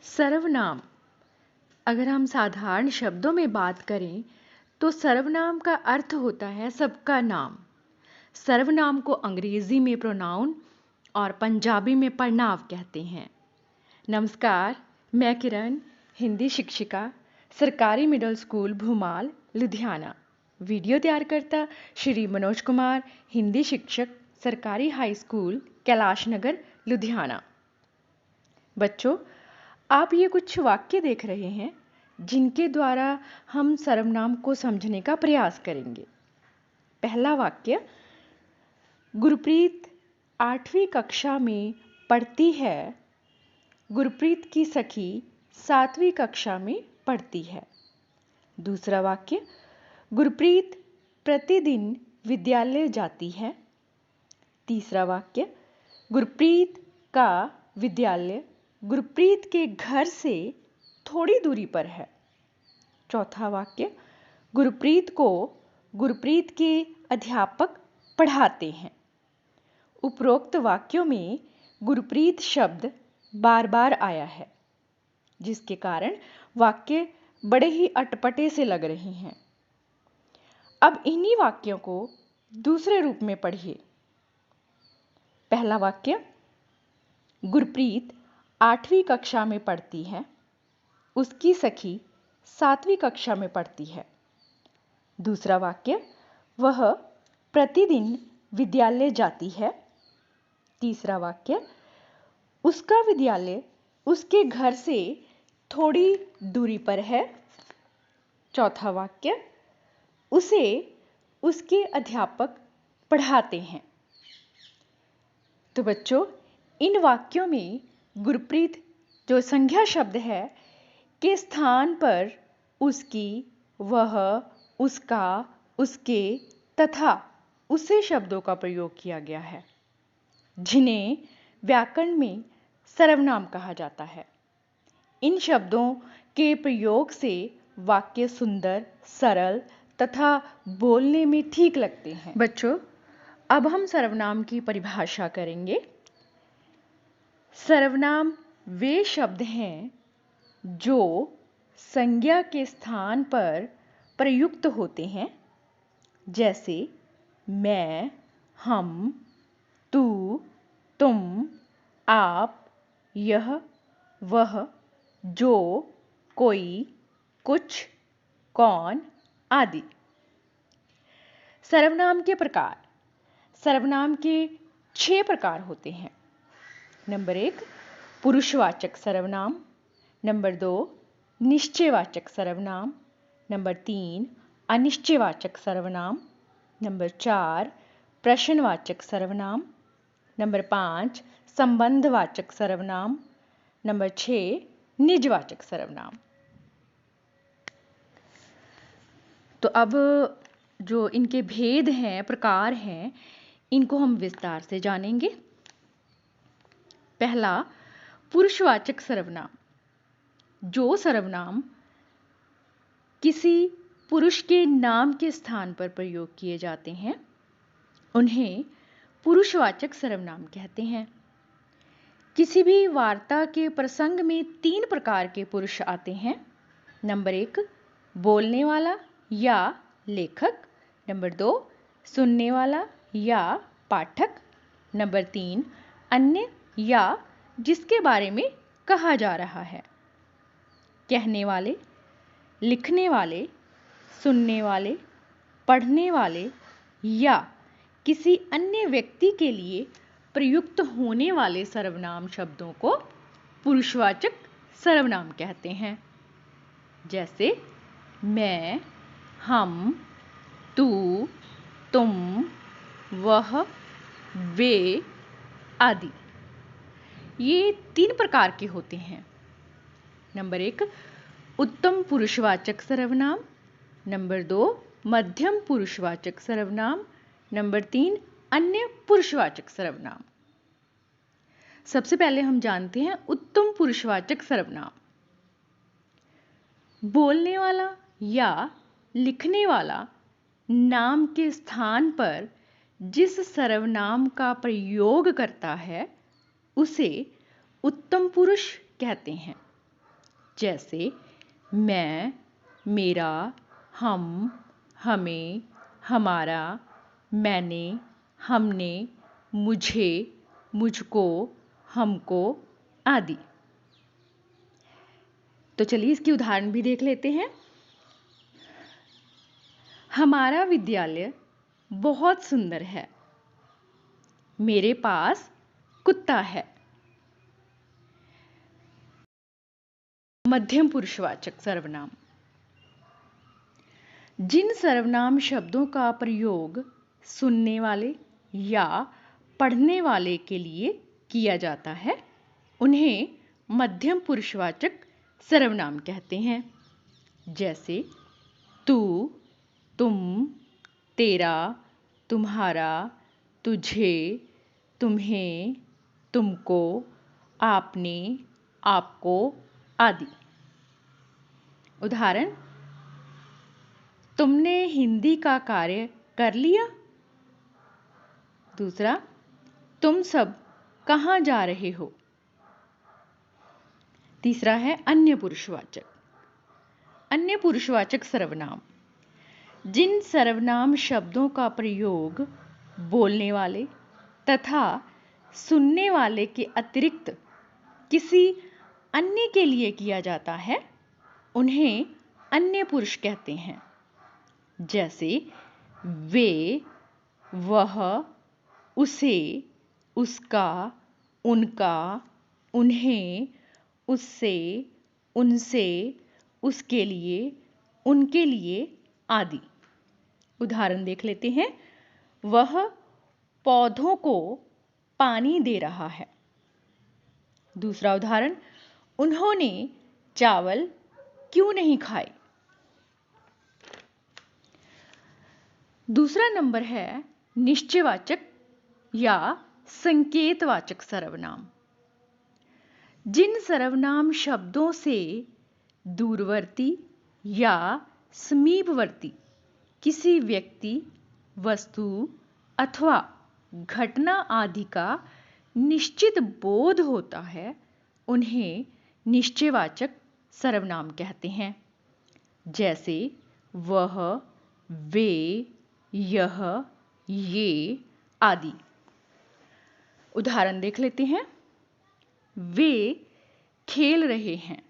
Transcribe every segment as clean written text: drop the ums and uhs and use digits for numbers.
सर्वनाम। अगर हम साधारण शब्दों में बात करें तो सर्वनाम का अर्थ होता है सबका नाम। सर्वनाम को अंग्रेजी में प्रोनाउन और पंजाबी में पड़नाव कहते हैं। नमस्कार, मैं किरण, हिंदी शिक्षिका, सरकारी middle school Bhumal, Ludhiana. Video तैयारकर्ता श्री मनोज कुमार, हिंदी शिक्षक, सरकारी हाई स्कूल कैलाश नगर, लुधियाना। बच्चों, आप ये कुछ वाक्य देख रहे हैं जिनके द्वारा हम सर्वनाम को समझने का प्रयास करेंगे। पहला वाक्य, गुरप्रीत 8वीं कक्षा में पढ़ती है। गुरप्रीत की सखी 7वीं कक्षा में पढ़ती है। दूसरा वाक्य, गुरप्रीत प्रतिदिन विद्यालय जाती है। तीसरा वाक्य, गुरप्रीत का विद्यालय गुरप्रीत के घर से थोड़ी दूरी पर है। चौथा वाक्य, गुरप्रीत को गुरप्रीत के अध्यापक पढ़ाते हैं। उपरोक्त वाक्यों में गुरप्रीत शब्द बार बार आया है, जिसके कारण वाक्य बड़े ही अटपटे से लग रहे हैं। अब इन्हीं वाक्यों को दूसरे रूप में पढ़िए। पहला वाक्य, गुरप्रीत 8वीं कक्षा में पढ़ती है। उसकी सखी 7वीं कक्षा में पढ़ती है। दूसरा वाक्य, वह प्रतिदिन विद्यालय जाती है। तीसरा वाक्य, उसका विद्यालय उसके घर से थोड़ी दूरी पर है। चौथा वाक्य, उसे उसके अध्यापक पढ़ाते हैं। तो बच्चों, इन वाक्यों में गुरप्रीत जो संज्ञा शब्द है के स्थान पर उसकी, वह, उसका, उसके तथा उसे शब्दों का प्रयोग किया गया है, जिन्हें व्याकरण में सर्वनाम कहा जाता है। इन शब्दों के प्रयोग से वाक्य सुंदर, सरल तथा बोलने में ठीक लगते हैं। बच्चों, अब हम सर्वनाम की परिभाषा करेंगे। सर्वनाम वे शब्द हैं जो संज्ञा के स्थान पर प्रयुक्त होते हैं, जैसे मैं, हम, तू, तुम, आप, यह, वह, जो, कोई, कुछ, कौन आदि। सर्वनाम के प्रकार। सर्वनाम के 6 प्रकार होते हैं। नंबर 1, पुरुषवाचक सर्वनाम। नंबर 2, निश्चयवाचक सर्वनाम। नंबर 3, अनिश्चयवाचक सर्वनाम। नंबर 4, प्रश्नवाचक सर्वनाम। नंबर 5, संबंधवाचक सर्वनाम। नंबर 6, निजवाचक सर्वनाम। तो अब जो इनके भेद हैं, प्रकार हैं, इनको हम विस्तार से जानेंगे। पहला, पुरुषवाचक सर्वनाम। जो सर्वनाम किसी पुरुष के नाम के स्थान पर प्रयोग किए जाते हैं, उन्हें पुरुषवाचक सर्वनाम कहते हैं। किसी भी वार्ता के प्रसंग में 3 प्रकार के पुरुष आते हैं। नंबर 1, बोलने वाला या लेखक। नंबर 2, सुनने वाला या पाठक। नंबर 3, अन्य या जिसके बारे में कहा जा रहा है। कहने वाले, लिखने वाले, सुनने वाले, पढ़ने वाले या किसी अन्य व्यक्ति के लिए प्रयुक्त होने वाले सर्वनाम शब्दों को पुरुषवाचक सर्वनाम कहते हैं। जैसे मैं, हम, तू, तुम, वह, वे आदि। ये 3 प्रकार के होते हैं। नंबर 1, उत्तम पुरुषवाचक सर्वनाम। नंबर 2, मध्यम पुरुषवाचक सर्वनाम। नंबर 3, अन्य पुरुषवाचक सर्वनाम। सबसे पहले हम जानते हैं उत्तम पुरुषवाचक सर्वनाम। बोलने वाला या लिखने वाला नाम के स्थान पर जिस सर्वनाम का प्रयोग करता है, उसे उत्तम पुरुष कहते हैं। जैसे मैं, मेरा, हम, हमें, हमारा, मैंने, हमने, मुझे, मुझको, हमको आदि। तो चलिए इसकी उदाहरण भी देख लेते हैं। हमारा विद्यालय बहुत सुंदर है। मेरे पास कुत्ता है। मध्यम पुरुषवाचक सर्वनाम। जिन सर्वनाम शब्दों का प्रयोग सुनने वाले या पढ़ने वाले के लिए किया जाता है उन्हें मध्यम पुरुषवाचक सर्वनाम कहते हैं। जैसे तू, तुम, तेरा, तुम्हारा, तुझे, तुम्हें, तुमको, आपने, आपको आदि। उदाहरण, तुमने हिंदी का कार्य कर लिया। दूसरा, तुम सब कहाँ जा रहे हो। तीसरा है अन्य पुरुषवाचक। अन्य पुरुषवाचक सर्वनाम जिन सर्वनाम शब्दों का प्रयोग बोलने वाले तथा सुनने वाले के अतिरिक्त किसी अन्य के लिए किया जाता है उन्हें अन्य पुरुष कहते हैं। जैसे वे, वह, उसे, उसका, उनका, उन्हें, उससे, उनसे, उसके लिए, उनके लिए आदि। उदाहरण देख लेते हैं। वह पौधों को पानी दे रहा है। दूसरा उदाहरण, उन्होंने चावल क्यों नहीं खाए। दूसरा नंबर है निश्चयवाचक या संकेतवाचक सर्वनाम। जिन सर्वनाम शब्दों से दूरवर्ती या समीपवर्ती किसी व्यक्ति, वस्तु अथवा घटना आदि का निश्चित बोध होता है उन्हें निश्चयवाचक सर्वनाम कहते हैं। जैसे वह, वे, यह, ये आदि। उदाहरण देख लेते हैं। वे खेल रहे हैं।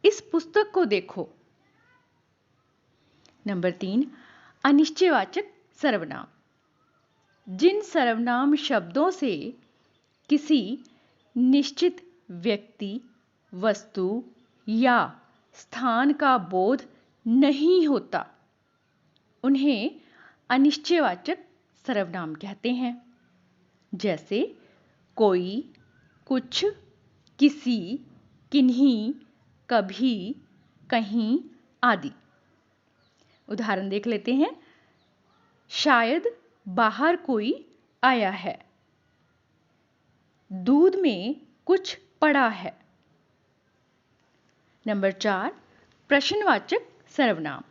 इस पुस्तक को देखो। नंबर 3, अनिश्चयवाचक सर्वनाम। जिन सर्वनाम शब्दों से किसी निश्चित व्यक्ति, वस्तु या स्थान का बोध नहीं होता उन्हें अनिश्चयवाचक सर्वनाम कहते हैं। जैसे कोई, कुछ, किसी, किन्हीं, कभी, कहीं आदि। उदाहरण देख लेते हैं। शायद बाहर कोई आया है। दूध में कुछ पड़ा है। नंबर 4, प्रश्नवाचक सर्वनाम।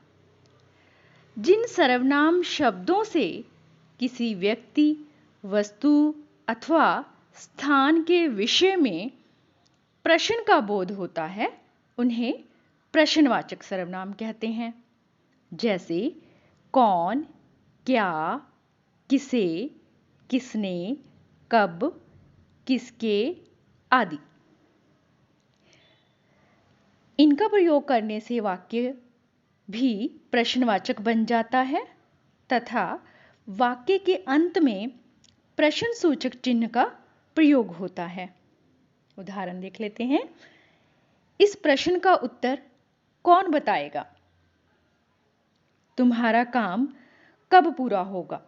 जिन सर्वनाम शब्दों से किसी व्यक्ति, वस्तु अथवा स्थान के विषय में प्रश्न का बोध होता है उन्हें प्रश्नवाचक सर्वनाम कहते हैं। जैसे कौन, क्या, किसे, किसने, कब, किसके आदि। इनका प्रयोग करने से वाक्य भी प्रश्नवाचक बन जाता है तथा वाक्य के अंत में प्रश्नसूचक चिन्ह का प्रयोग होता है। उदाहरण देख लेते हैं। इस प्रश्न का उत्तर कौन बताएगा। तुम्हारा काम कब पूरा होगा।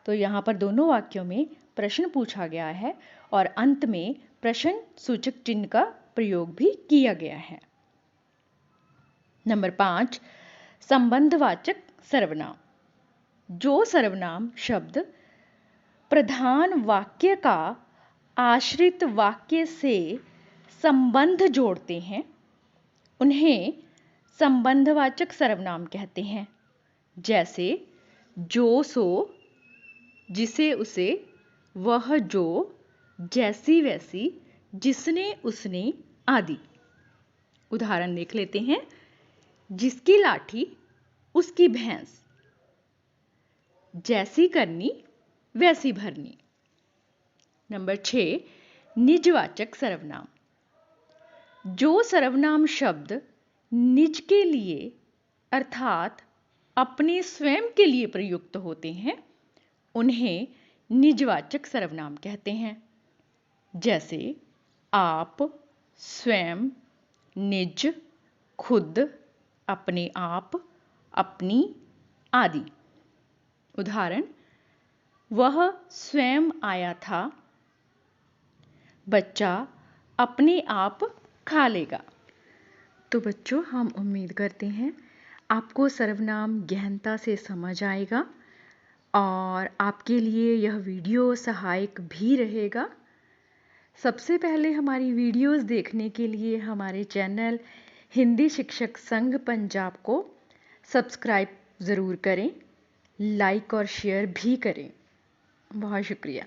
तो यहाँ पर दोनों वाक्यों में प्रश्न पूछा गया है और अंत में प्रश्नसूचक चिन्ह का प्रयोग भी किया गया है। नंबर 5, संबंधवाचक सर्वनाम। जो सर्वनाम शब्द प्रधान वाक्य का आश्रित वाक्य से संबंध जोड़ते हैं उन्हें संबंधवाचक सर्वनाम कहते हैं। जैसे जो सो, जिसे उसे, वह जो, जैसी वैसी, जिसने उसने आदि। उदाहरण देख लेते हैं। जिसकी लाठी उसकी भैंस, जैसी करनी वैसी भरनी। नंबर 6, निजवाचक सर्वनाम। जो सर्वनाम शब्द निज के लिए अर्थात अपने स्वयं के लिए प्रयुक्त होते हैं उन्हें निजवाचक सर्वनाम कहते हैं। जैसे आप, स्वयं, निज, खुद, अपने आप, अपनी आदि। उदाहरण, वह स्वयं आया था, बच्चा अपने आप खा लेगा। तो बच्चों, हम उम्मीद करते हैं आपको सर्वनाम गहनता से समझ आएगा और आपके लिए यह वीडियो सहायक भी रहेगा। सबसे पहले हमारी वीडियोस देखने के लिए हमारे चैनल हिंदी शिक्षक संघ पंजाब को सब्सक्राइब ज़रूर करें, लाइक और शेयर भी करें। बहुत शुक्रिया।